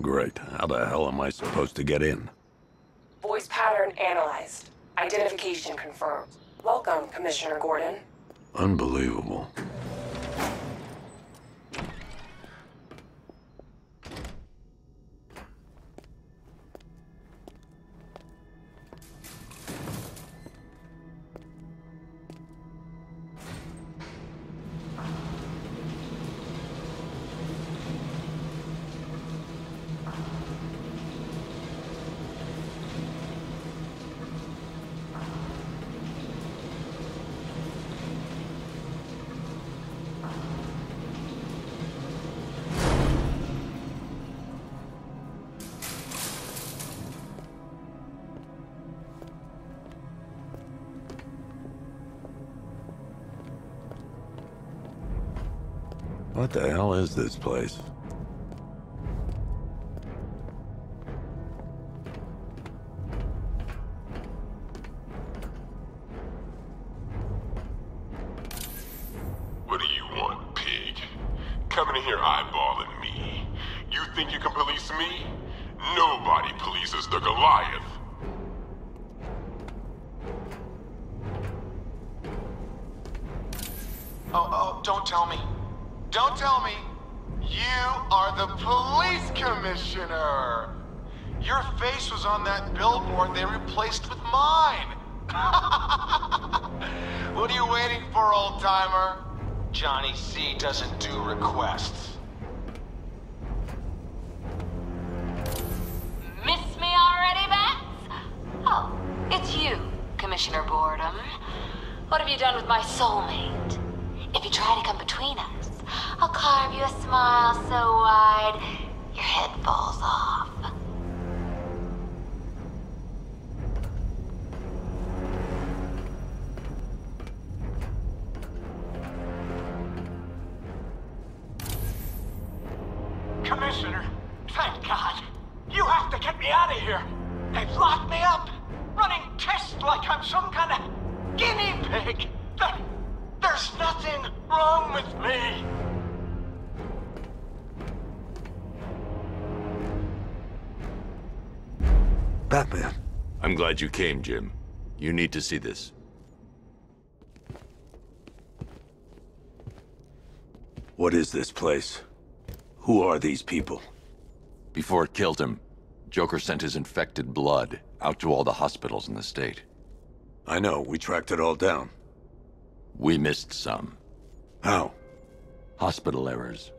Great. How the hell am I supposed to get in? Voice pattern analyzed. Identification confirmed. Welcome, Commissioner Gordon. Unbelievable. What the hell is this place? What do you want, pig? Coming in here eyeballing me. You think you can police me? Nobody polices the Goliath. Oh, don't tell me. Don't tell me. You are the police commissioner. Your face was on that billboard they replaced with mine. What are you waiting for, old-timer? Johnny C doesn't do requests. Miss me already, Bats? Oh, it's you, Commissioner Boredom. What have you done with my soulmate? If you try to come between us, I'll carve you a smile so wide, your head falls off. Commissioner, thank God. You have to get me out of here. They've locked me up, running tests like I'm some kind of guinea pig. There's nothing wrong with me. Batman. I'm glad you came, Jim. You need to see this. What is this place? Who are these people? Before it killed him, Joker sent his infected blood out to all the hospitals in the state. I know, we tracked it all down. We missed some. How? Hospital errors.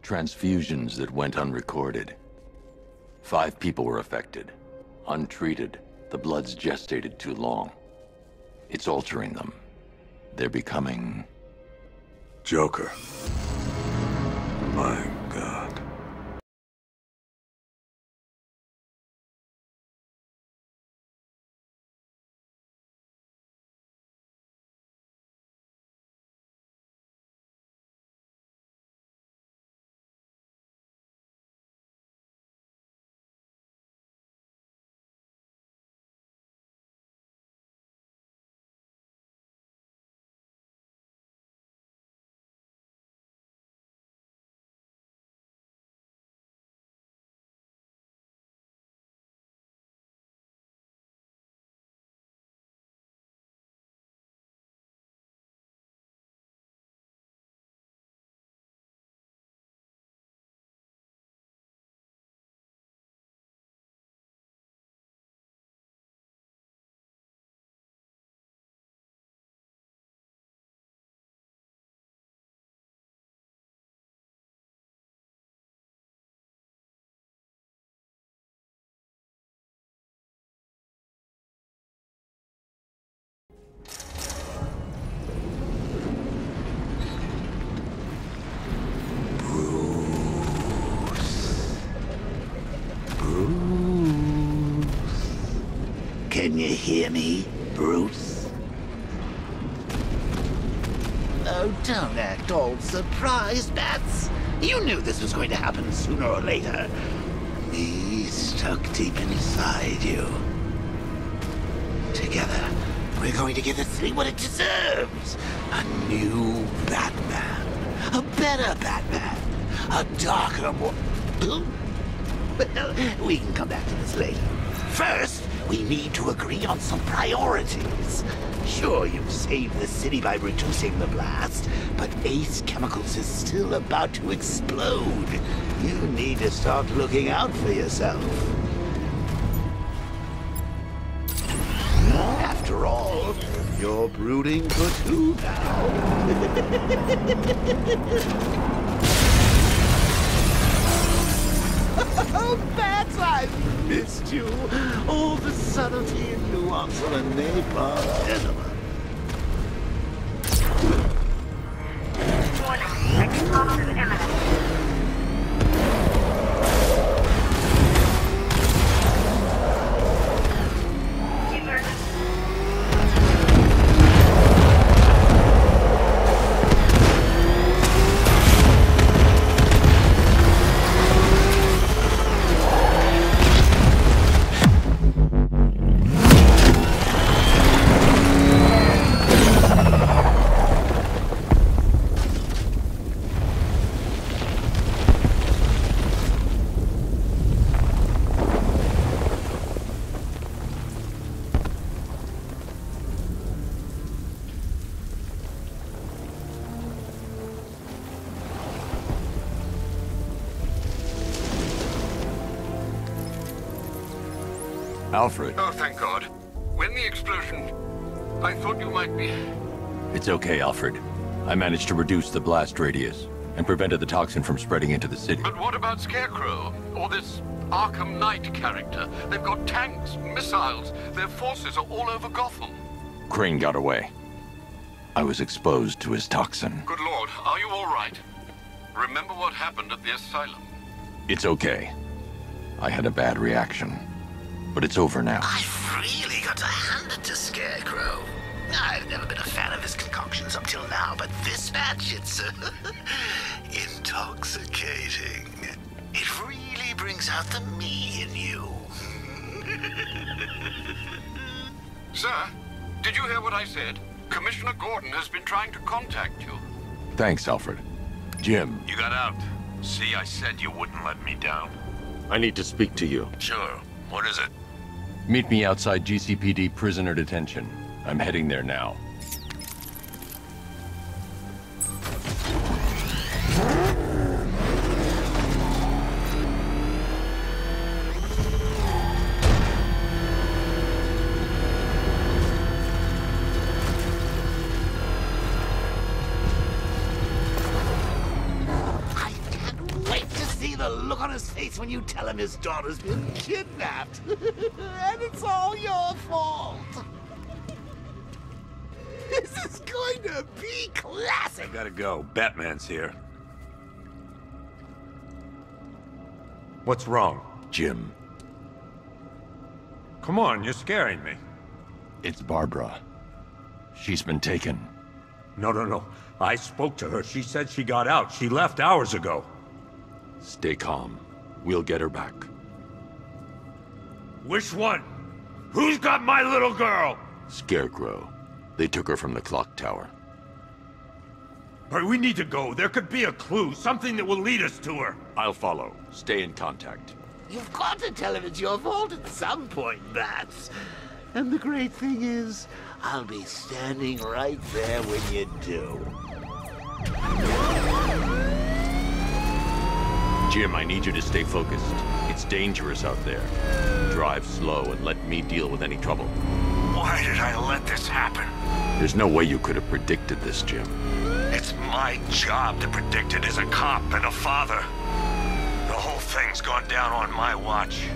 Transfusions that went unrecorded. 5 people were affected. Untreated, the blood's gestated too long. It's altering them. They're becoming... Joker. My God. Can you hear me, Bruce? Oh, don't act all surprised, Bats. You knew this was going to happen sooner or later. He's stuck deep inside you. Together, we're going to give the city what it deserves. A new Batman. A better Batman. A darker one. Well, we can come back to this later. First, we need to agree on some priorities. Sure, you've saved the city by reducing the blast, but Ace Chemicals is still about to explode. You need to start looking out for yourself. After all, you're brooding for two now. Oh, Bats, I've missed you. All the subtlety and nuance of a napalm gentleman. Warning, explosion imminent. Alfred. Oh, thank God. When the explosion... I thought you might be... It's okay, Alfred. I managed to reduce the blast radius and prevented the toxin from spreading into the city. But what about Scarecrow? Or this Arkham Knight character? They've got tanks, missiles. Their forces are all over Gotham. Crane got away. I was exposed to his toxin. Good Lord, are you all right? Remember what happened at the asylum? It's okay. I had a bad reaction. But it's over now. I've really got to hand it to Scarecrow. I've never been a fan of his concoctions up till now, but this batch, it's intoxicating. It really brings out the me in you. Sir, did you hear what I said? Commissioner Gordon has been trying to contact you. Thanks, Alfred. Jim. You got out. See, I said you wouldn't let me down. I need to speak to you. Sure. What is it? Meet me outside GCPD prisoner detention. I'm heading there now. Look on his face when you tell him his daughter's been kidnapped. And it's all your fault. This is going to be classic. I gotta go. Batman's here. What's wrong? Jim. Come on, you're scaring me. It's Barbara. She's been taken. No. I spoke to her. She said she got out. She left hours ago. Stay calm. We'll get her back. Which one? Who's got my little girl? Scarecrow. They took her from the clock tower. All right, we need to go. There could be a clue, something that will lead us to her. I'll follow. Stay in contact. You've got to tell him it's your fault at some point, Bats. And the great thing is, I'll be standing right there when you do. Jim, I need you to stay focused. It's dangerous out there. Drive slow and let me deal with any trouble. Why did I let this happen? There's no way you could have predicted this, Jim. It's my job to predict it as a cop and a father. The whole thing's gone down on my watch.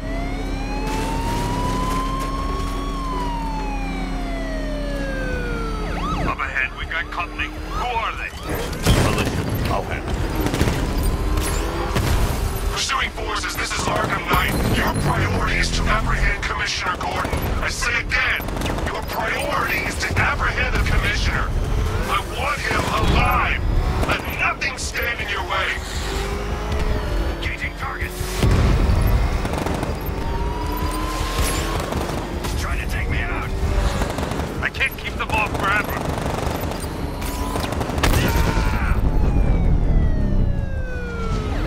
Up ahead, we got company. Who are they? Militia. I'll handle it. Pursuing forces, this is Arkham Knight. Your priority is to apprehend Commissioner Gordon. I say again, your priority is to apprehend the Commissioner. I want him alive. Let nothing stand in your way. Engaging target. He's trying to take me out. I can't keep them off forever.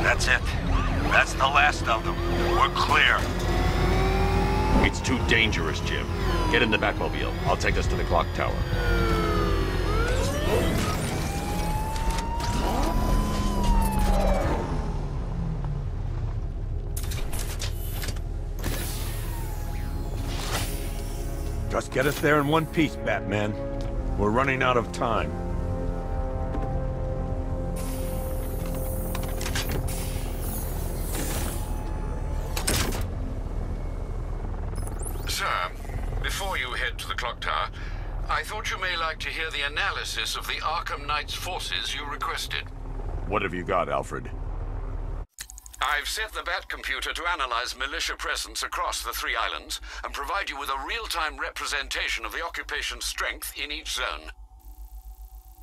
That's it. That's the last of them. We're dangerous, Jim. Get in the Batmobile. I'll take us to the clock tower. Just get us there in one piece, Batman. We're running out of time. Sir, before you head to the clock tower, I thought you may like to hear the analysis of the Arkham Knight's forces you requested. What have you got, Alfred? I've set the Bat computer to analyze militia presence across the 3 islands and provide you with a real-time representation of the occupation's strength in each zone.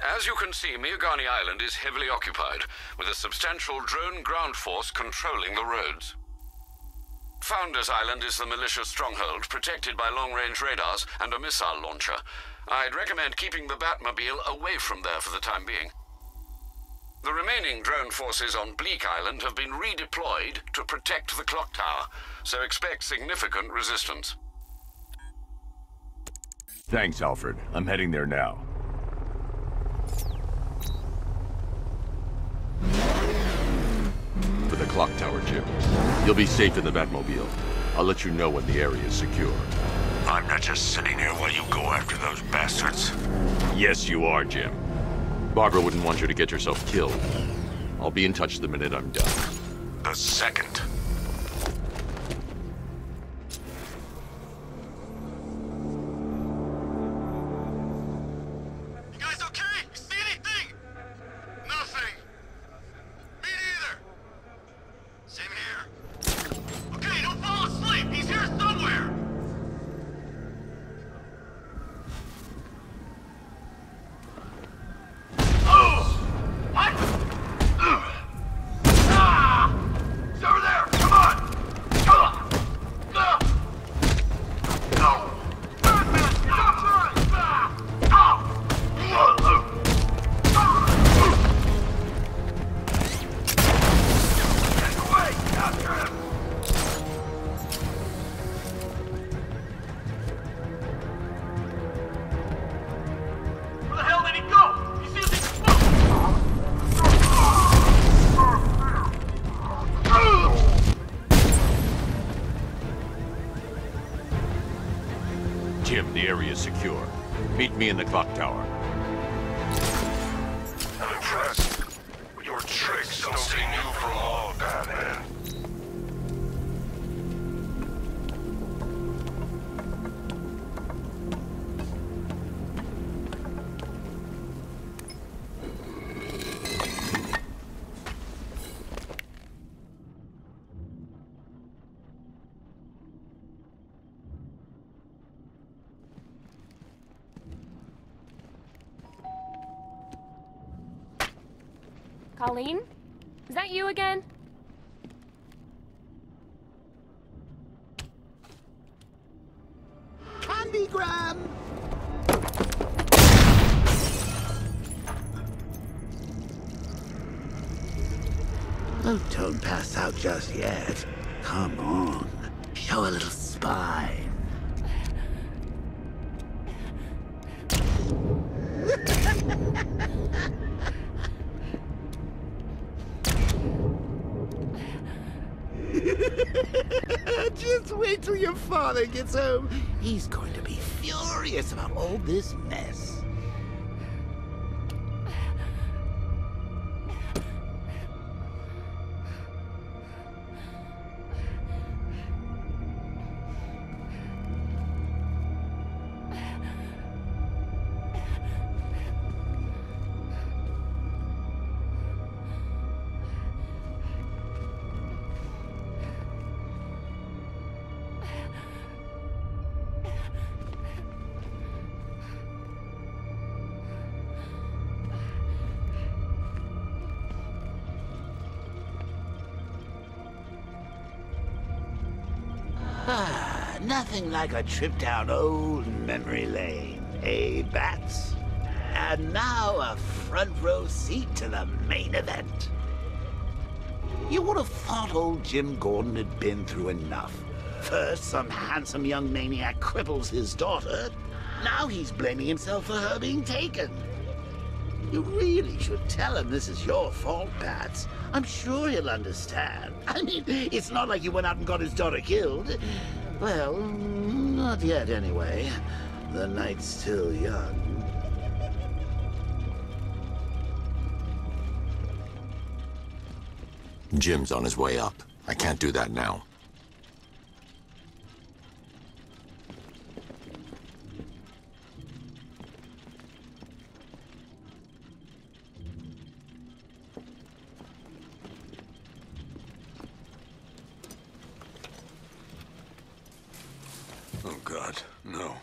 As you can see, Miagani Island is heavily occupied, with a substantial drone ground force controlling the roads. Founders Island is the militia stronghold, protected by long-range radars and a missile launcher. I'd recommend keeping the Batmobile away from there for the time being. The remaining drone forces on Bleak Island have been redeployed to protect the clock tower, so expect significant resistance. Thanks, Alfred. I'm heading there now. For the clock tower, Jim. You'll be safe in the Batmobile. I'll let you know when the area is secure. I'm not just sitting here while you go after those bastards. Yes, you are, Jim. Barbara wouldn't want you to get yourself killed. I'll be in touch the minute I'm done. The second. You guys okay? You see anything? Nothing. Me neither. Same here. Okay, don't fall asleep. He's here somewhere. Jim, the area is secure. Meet me in the clock tower. I'm impressed. Your tricks don't stay new for long, Batman. Colleen? Is that you again? Candygram! Oh, don't pass out just yet. Come on. Show a little spine. Just wait till your father gets home. He's going to be furious about all this mess. Nothing like a trip down old memory lane, eh, Bats? And now a front row seat to the main event. You would have thought old Jim Gordon had been through enough. First, some handsome young maniac cripples his daughter. Now he's blaming himself for her being taken. You really should tell him this is your fault, Bats. I'm sure he'll understand. I mean, it's not like you went out and got his daughter killed. Well, not yet anyway. The night's still young. Jim's on his way up. I can't do that now. Oh, God, no.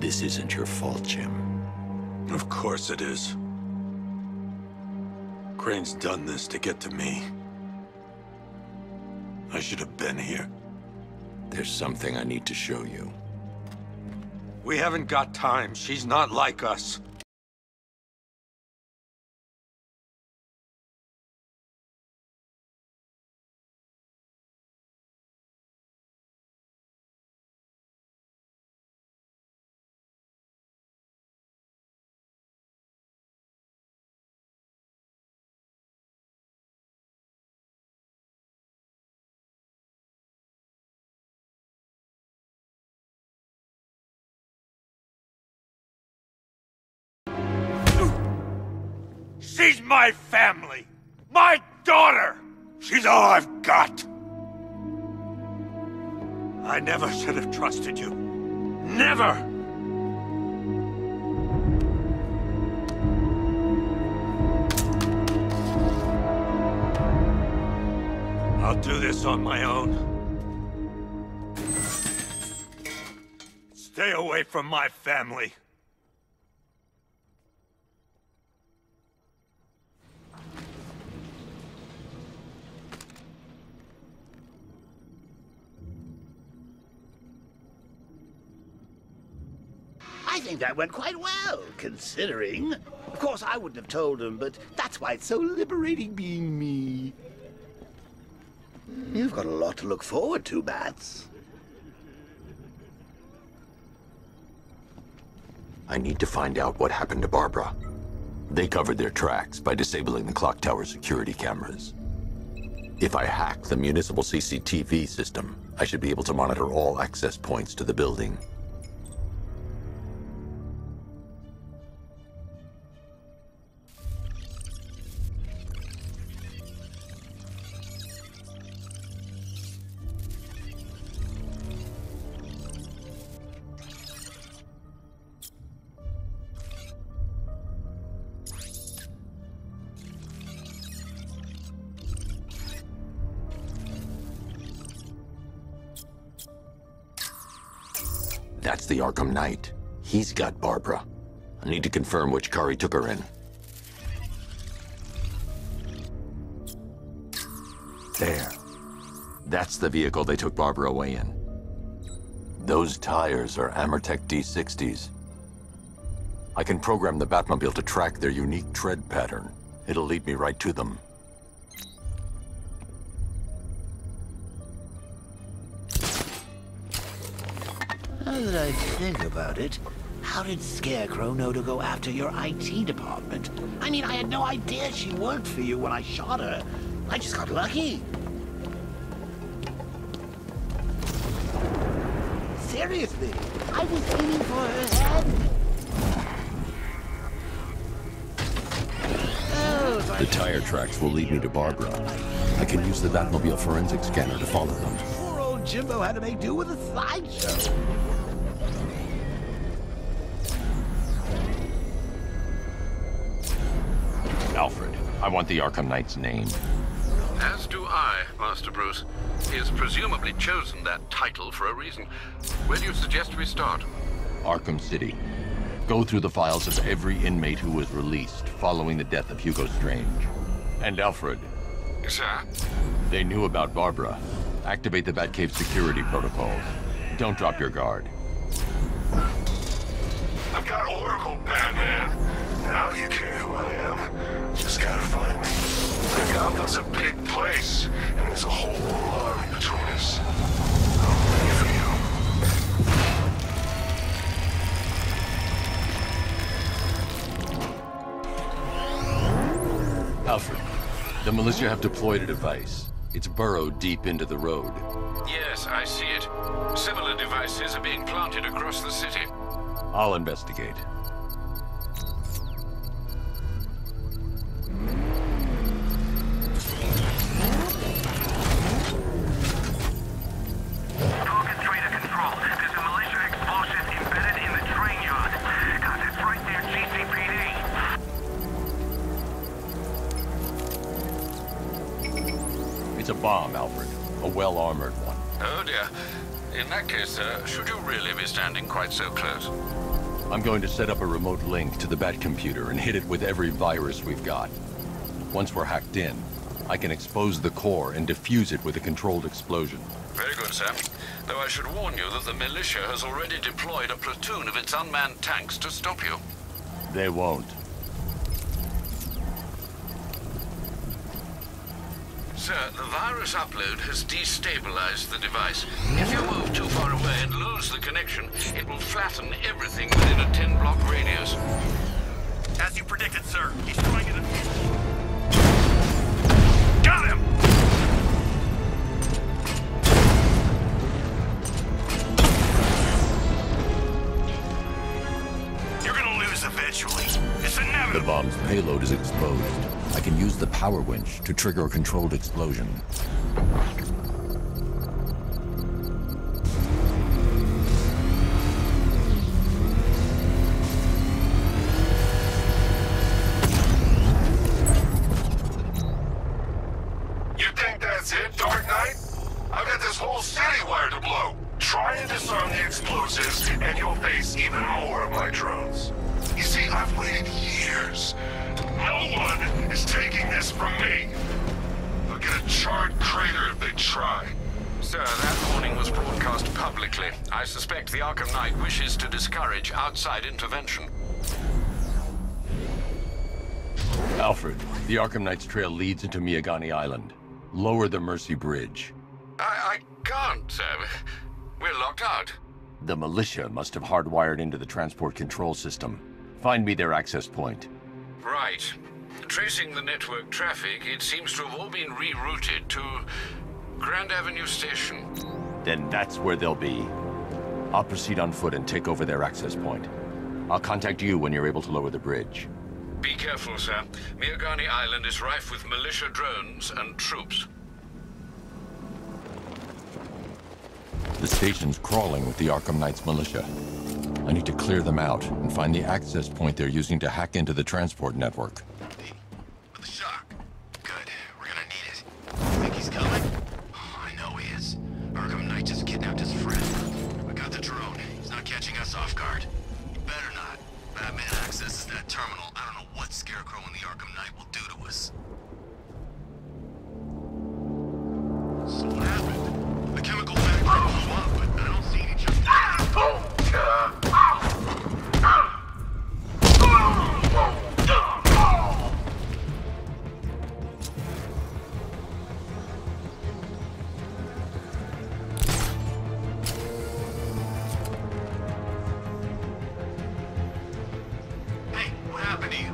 This isn't your fault, Jim. Of course it is. Crane's done this to get to me. I should have been here. There's something I need to show you. We haven't got time. She's not like us. She's my family! My daughter! She's all I've got! I never should have trusted you. Never! I'll do this on my own. Stay away from my family. I think that went quite well, considering. Of course, I wouldn't have told him, but that's why it's so liberating being me. You've got a lot to look forward to, Bats. I need to find out what happened to Barbara. They covered their tracks by disabling the clock tower security cameras. If I hack the municipal CCTV system, I should be able to monitor all access points to the building. That's the Arkham Knight. He's got Barbara. I need to confirm which car he took her in. There. That's the vehicle they took Barbara away in. Those tires are Amertech D60s. I can program the Batmobile to track their unique tread pattern. It'll lead me right to them. Now that I think about it, how did Scarecrow know to go after your IT department? I mean, I had no idea she worked for you when I shot her. I just got lucky. Seriously, I was aiming for her head. The tire tracks will lead me to Barbara. I can use the Batmobile forensic scanner to follow them. Poor old Jimbo had to make do with a sideshow. Alfred, I want the Arkham Knight's name. As do I, Master Bruce. He has presumably chosen that title for a reason. Where do you suggest we start? Arkham City. Go through the files of every inmate who was released following the death of Hugo Strange. And Alfred. Sir? They knew about Barbara. Activate the Batcave security protocols. Don't drop your guard. I've got Oracle, Batman. Now you care who I am. Just gotta find me. Gotham's a big place, and there's a whole army between us. I'm ready for you. Alfred, the militia have deployed a device. It's burrowed deep into the road. Yes, I see it. Similar devices are being planted across the city. I'll investigate. It's a bomb, Alfred. A well-armored one. Oh dear. In that case, should you really be standing quite so close? I'm going to set up a remote link to the Bat computer and hit it with every virus we've got. Once we're hacked in, I can expose the core and defuse it with a controlled explosion. Very good, sir. Though I should warn you that the militia has already deployed a platoon of its unmanned tanks to stop you. They won't. Sir, the virus upload has destabilized the device. If you move too far away and lose the connection, it will flatten everything within a 10-block radius. As you predicted, sir. He's trying to... Got him! You're gonna lose eventually. It's inevitable. The bomb's payload is exposed. I can use the power winch to trigger a controlled explosion. You think that's it, Dark Knight? I've got this whole city wired to blow. Try and disarm the explosives, and you'll face even more of my drones. You see, I've waited years. No one is taking this from me. They'll get a charred crater if they try. Sir, that warning was broadcast publicly. I suspect the Arkham Knight wishes to discourage outside intervention. Alfred, the Arkham Knight's trail leads into Miagani Island. Lower the Mercy Bridge. I can't, sir. We're locked out. The militia must have hardwired into the transport control system. Find me their access point. Right. Tracing the network traffic, it seems to have all been rerouted to Grand Avenue Station. Then that's where they'll be. I'll proceed on foot and take over their access point. I'll contact you when you're able to lower the bridge. Be careful, sir. Miagani Island is rife with militia drones and troops. The station's crawling with the Arkham Knight's militia. I need to clear them out and find the access point they're using to hack into the transport network. Hey, with the shock. Good. We're gonna need it. Think he's coming? Oh, I know he is. Arkham Knight just kidnapped his friend. We got the drone. He's not catching us off guard. He better not. Batman accesses that terminal. I don't know what Scarecrow and the Arkham Knight will do to us. So what happened? The chemical factory blew up, but I don't see any just... Hey, what happened to you?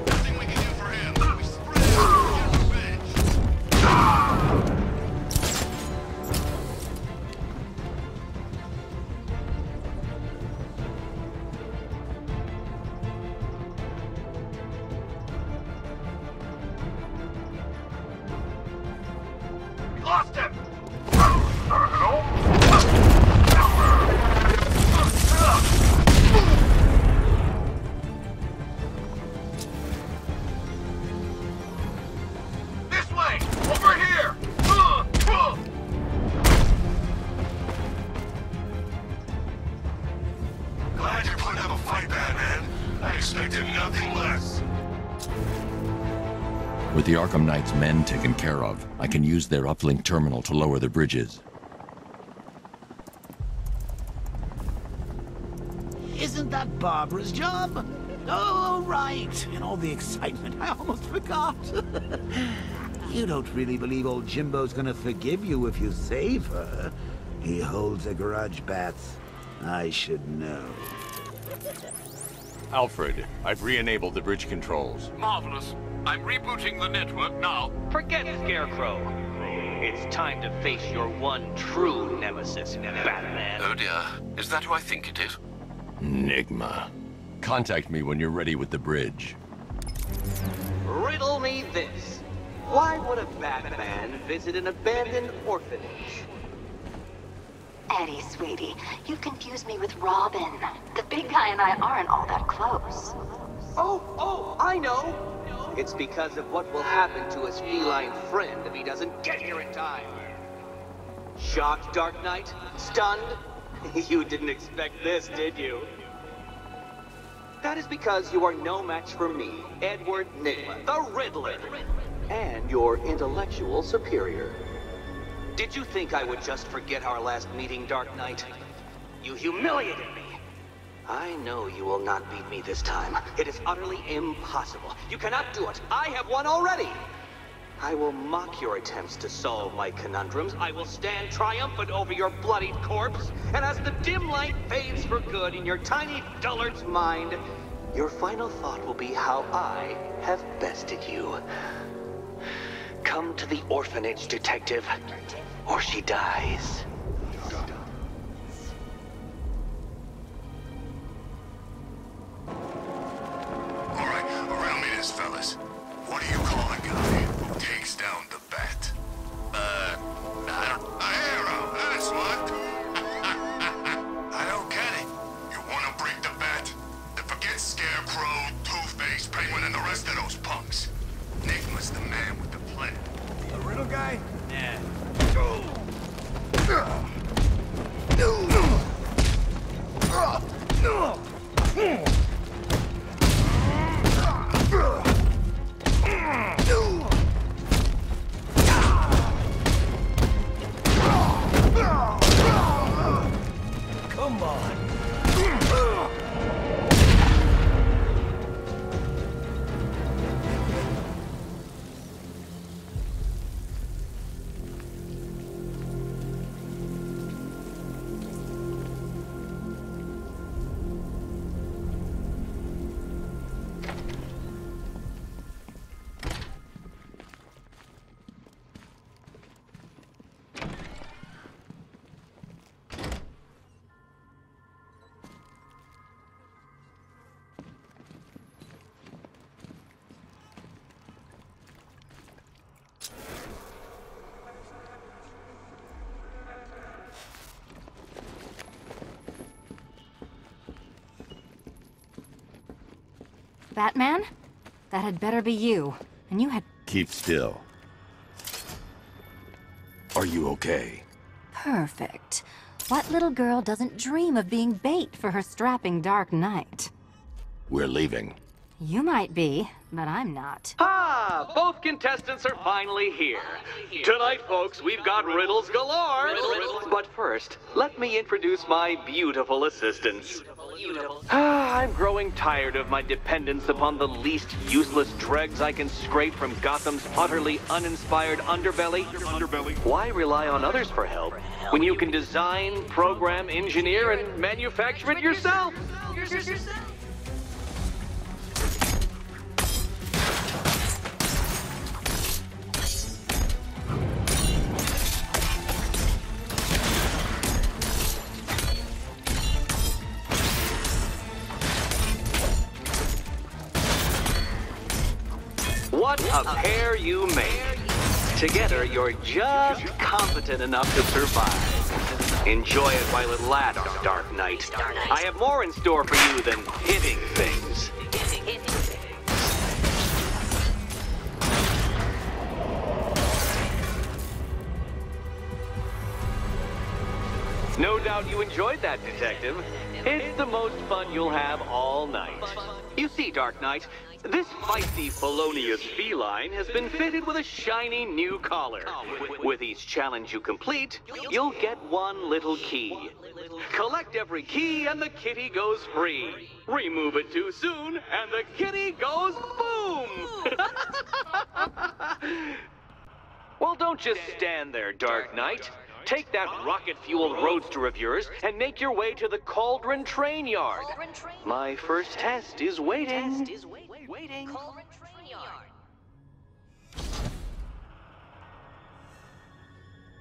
Nothing we can do for him. We spread and get revenge. Lost him! This way! Over here! Glad you're putting up a fight, Batman. I expected nothing less. With the Arkham Knight's men taken care of, I can use their uplink terminal to lower the bridges. Isn't that Barbara's job? Oh, right. In all the excitement, I almost forgot. You don't really believe old Jimbo's gonna forgive you if you save her. He holds a grudge, Bats. I should know. Alfred, I've re-enabled the bridge controls. Marvelous. I'm rebooting the network now. Forget Scarecrow. It's time to face your one true nemesis, Batman. Oh dear. Is that who I think it is? Enigma. Contact me when you're ready with the bridge. Riddle me this. Why would a Batman visit an abandoned orphanage? Eddie, sweetie, you confused me with Robin. The big guy and I aren't all that close. Oh, I know. It's because of what will happen to his feline friend if he doesn't get here in time. Shocked, Dark Knight? Stunned? You didn't expect this, did you? That is because you are no match for me, Edward Nigma, the Riddler, and your intellectual superior. Did you think I would just forget our last meeting, Dark Knight? You humiliated me. I know you will not beat me this time. It is utterly impossible. You cannot do it. I have won already. I will mock your attempts to solve my conundrums. I will stand triumphant over your bloodied corpse. And as the dim light fades for good in your tiny dullard's mind, your final thought will be how I have bested you. Come to the orphanage, detective, or she dies. All right, around me this, fellas. What do you call a guy who takes down the bat? A hero, that's what. I don't get it. You want to break the bat? Then forget Scarecrow, Two-Face, Penguin, and the rest of those punks. Nigma's the man with the plan. The riddle guy? Yeah. Come on. Batman? That had better be you. And you had... Keep still. Are you okay? Perfect. What little girl doesn't dream of being bait for her strapping Dark Knight? We're leaving. You might be, but I'm not. Ah, both contestants are finally here. Tonight, folks, we've got riddles galore. But first, let me introduce my beautiful assistants. I'm growing tired of my dependence upon the least useless dregs I can scrape from Gotham's utterly uninspired underbelly. Why rely on others for help when you can design, program, engineer, and manufacture it yourself? What a pair you make. Together, you're just competent enough to survive. Enjoy it while it lasts, Dark Knight. I have more in store for you than hitting things. No doubt you enjoyed that, Detective. It's the most fun you'll have all night. You see, Dark Knight, this feisty felonious feline has been fitted with a shiny new collar. With each challenge you complete, you'll get one little key. Collect every key and the kitty goes free. Remove it too soon and the kitty goes boom! Well, don't just stand there, Dark Knight. Take that rocket-fueled roadster of yours and make your way to the Cauldron Train Yard. My first test is waiting.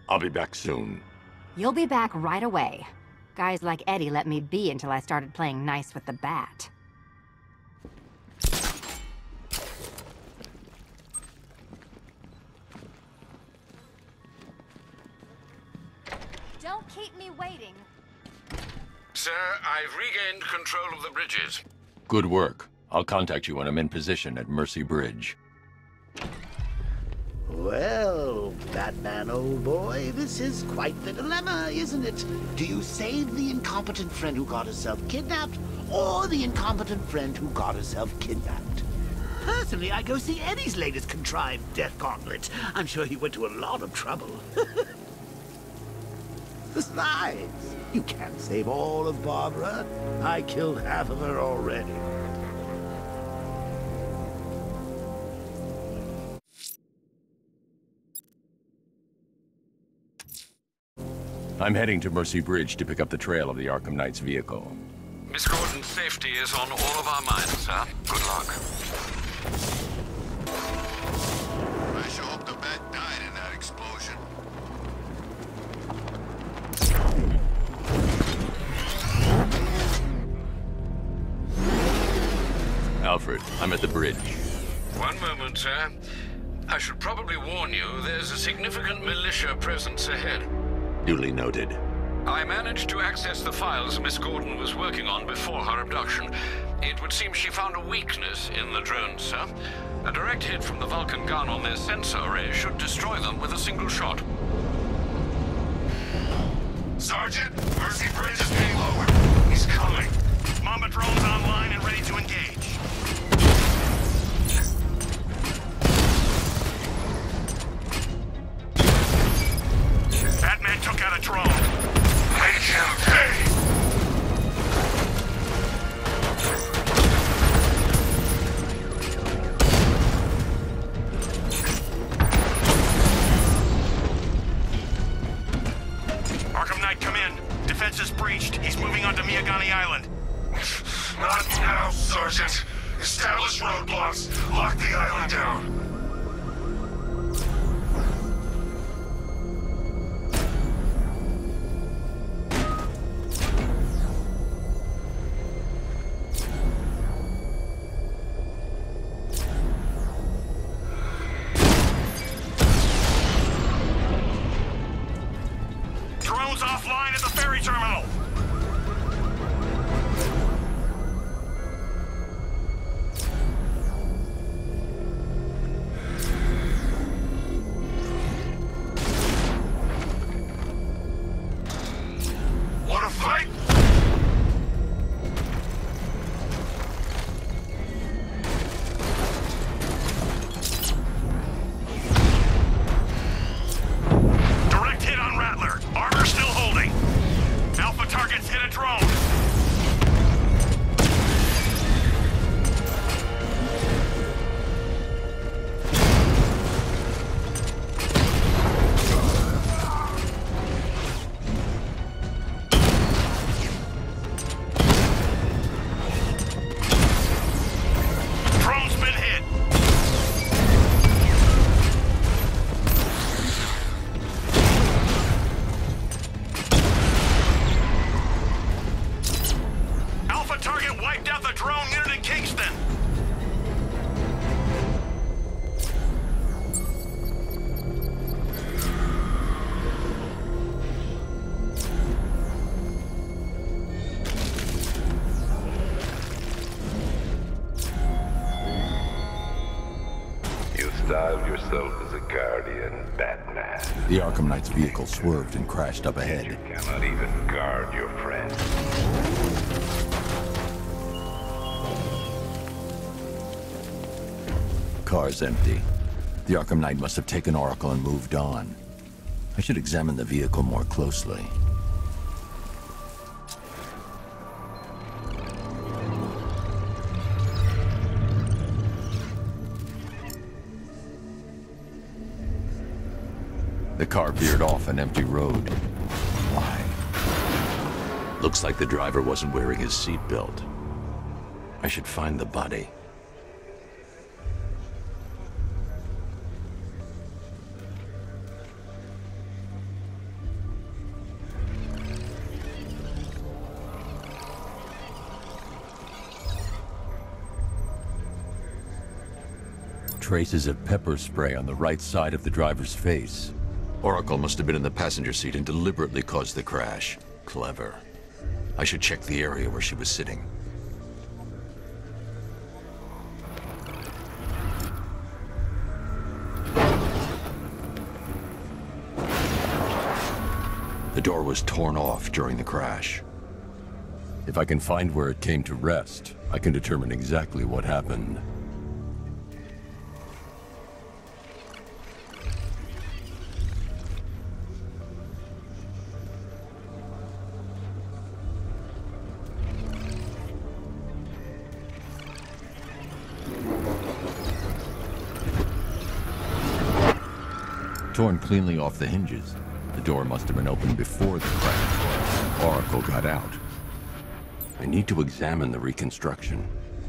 I'll be back soon. You'll be back right away. Guys like Eddie let me be until I started playing nice with the bat. Don't keep me waiting. Sir, I've regained control of the bridges. Good work. I'll contact you when I'm in position at Mercy Bridge. Well, Batman, old boy, this is quite the dilemma, isn't it? Do you save the incompetent friend who got herself kidnapped, or the incompetent friend who got herself kidnapped? Personally, I go see Eddie's latest contrived death gauntlet. I'm sure he went to a lot of trouble. Besides, you can't save all of Barbara. I killed half of her already. I'm heading to Mercy Bridge to pick up the trail of the Arkham Knight's vehicle. Miss Gordon's safety is on all of our minds, sir. Good luck. I sure hope the bat died in that explosion. Alfred, I'm at the bridge. One moment, sir. I should probably warn you, there's a significant militia presence ahead. Duly noted. I managed to access the files Miss Gordon was working on before her abduction. It would seem she found a weakness in the drones, sir. A direct hit from the Vulcan gun on their sensor array should destroy them with a single shot. Sergeant, Mercy Bridge is being lowered. He's coming. Mama drone's online and ready to engage. Batman took out a drone. Make him pay. Arkham Knight, come in. Defense is breached. He's moving onto Miyagani Island. Not now, Sergeant. Establish roadblocks. Lock the island down. Drones offline at the ferry terminal. styled yourself as a guardian, Batman. The Arkham Knight's vehicle swerved and crashed up ahead. You cannot even guard your friends. Car's empty. The Arkham Knight must have taken Oracle and moved on. I should examine the vehicle more closely. The car veered off an empty road. Why? Looks like the driver wasn't wearing his seatbelt. I should find the body. Traces of pepper spray on the right side of the driver's face. Oracle must have been in the passenger seat and deliberately caused the crash. Clever. I should check the area where she was sitting. The door was torn off during the crash. If I can find where it came to rest, I can determine exactly what happened. Torn cleanly off the hinges. The door must have been opened before the crash. Oracle got out. I need to examine the reconstruction,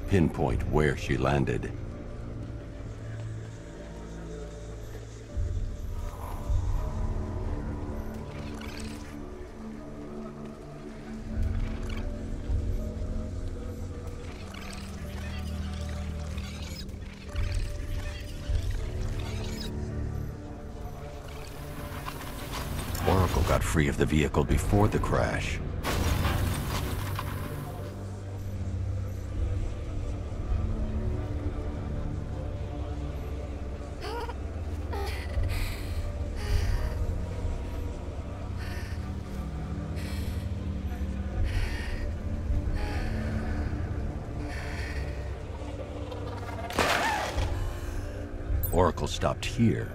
pinpoint where she landed. Oracle got free of the vehicle before the crash. Oracle stopped here.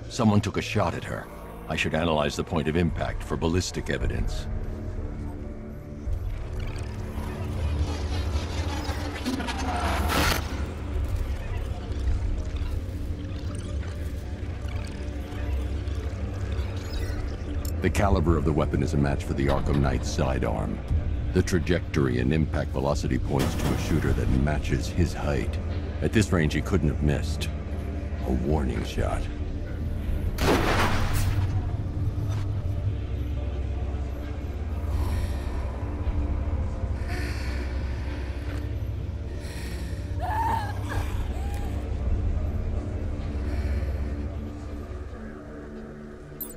Someone took a shot at her. I should analyze the point of impact for ballistic evidence. The caliber of the weapon is a match for the Arkham Knight's sidearm. The trajectory and impact velocity points to a shooter that matches his height. At this range, he couldn't have missed. A warning shot.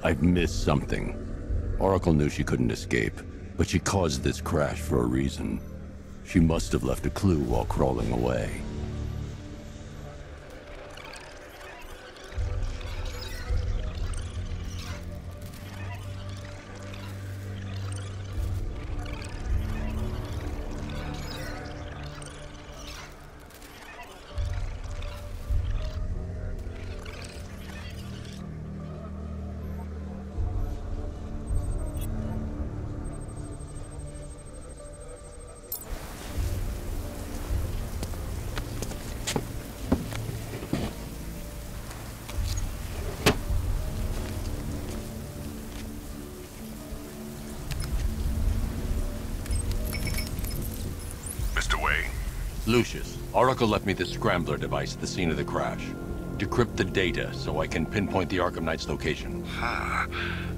I've missed something. Oracle knew she couldn't escape, but she caused this crash for a reason. She must have left a clue while crawling away. Lucius, Oracle left me the scrambler device at the scene of the crash. Decrypt the data so I can pinpoint the Arkham Knight's location.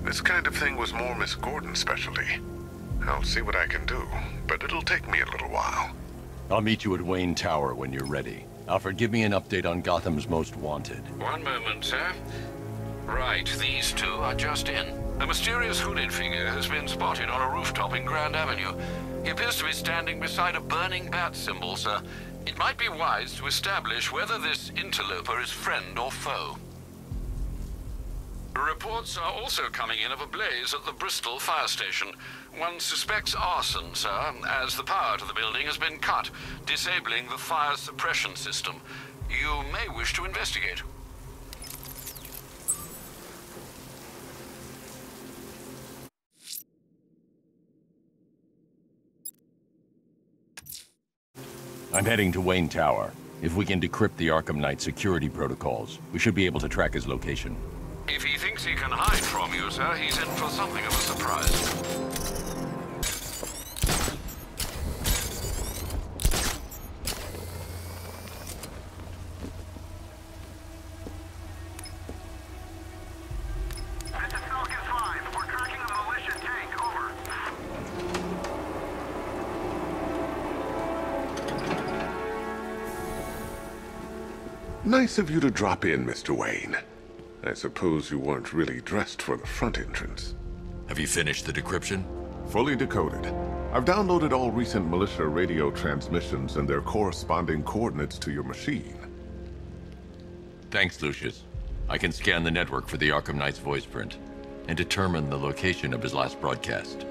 This kind of thing was more Miss Gordon's specialty. I'll see what I can do, but it'll take me a little while. I'll meet you at Wayne Tower when you're ready. Alfred, give me an update on Gotham's Most Wanted. One moment, sir. Right, these two are just in. A mysterious hooded figure has been spotted on a rooftop in Grand Avenue. He appears to be standing beside a burning bat symbol, sir. It might be wise to establish whether this interloper is friend or foe. Reports are also coming in of a blaze at the Bristol fire station. One suspects arson, sir, as the power to the building has been cut, disabling the fire suppression system. You may wish to investigate. I'm heading to Wayne Tower. If we can decrypt the Arkham Knight security protocols, we should be able to track his location. If he thinks he can hide from you, sir, he's in for something of a surprise. Nice of you to drop in, Mr. Wayne. I suppose you weren't really dressed for the front entrance. Have you finished the decryption? Fully decoded. I've downloaded all recent militia radio transmissions and their corresponding coordinates to your machine. Thanks, Lucius. I can scan the network for the Arkham Knight's voice print and determine the location of his last broadcast.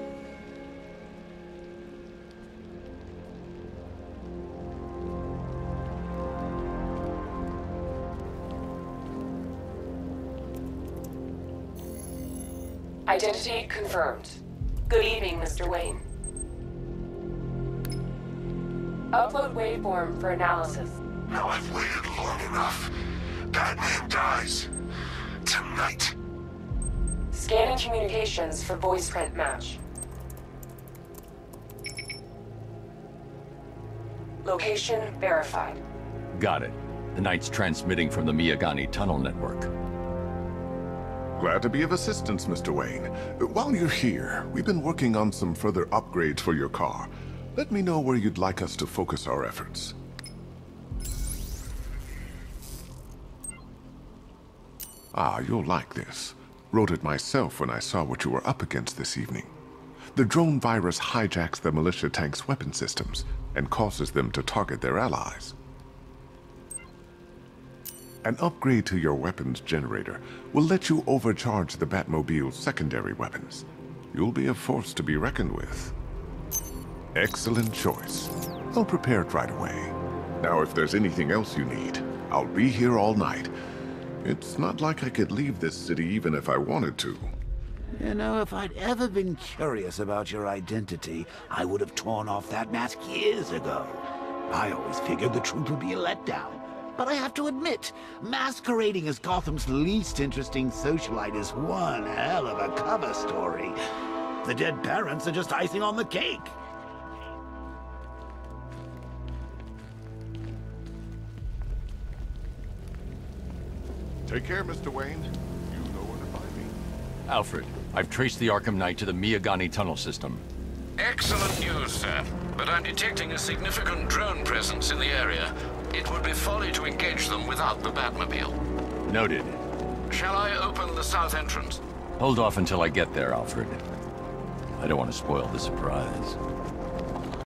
Identity confirmed. Good evening, Mr. Wayne. Upload waveform for analysis. Now I've waited long enough. Batman dies. Tonight. Scanning communications for voice print match. Location verified. Got it. The Knight's transmitting from the Miyagani tunnel network. Glad to be of assistance, Mr. Wayne. While you're here, we've been working on some further upgrades for your car. Let me know where you'd like us to focus our efforts. Ah, you'll like this. Wrote it myself when I saw what you were up against this evening. The drone virus hijacks the militia tank's weapon systems and causes them to target their allies. An upgrade to your weapons generator will let you overcharge the Batmobile's secondary weapons. You'll be a force to be reckoned with. Excellent choice. I'll prepare it right away. Now, if there's anything else you need, I'll be here all night. It's not like I could leave this city even if I wanted to. You know, if I'd ever been curious about your identity, I would have torn off that mask years ago. I always figured the truth would be a letdown. But I have to admit, masquerading as Gotham's least interesting socialite is one hell of a cover story. The dead parents are just icing on the cake. Take care, Mr. Wayne. You know where to find me. Alfred, I've traced the Arkham Knight to the Miyagani tunnel system. Excellent news, sir. But I'm detecting a significant drone presence in the area. It would be folly to engage them without the Batmobile. Noted. Shall I open the south entrance? Hold off until I get there, Alfred. I don't want to spoil the surprise.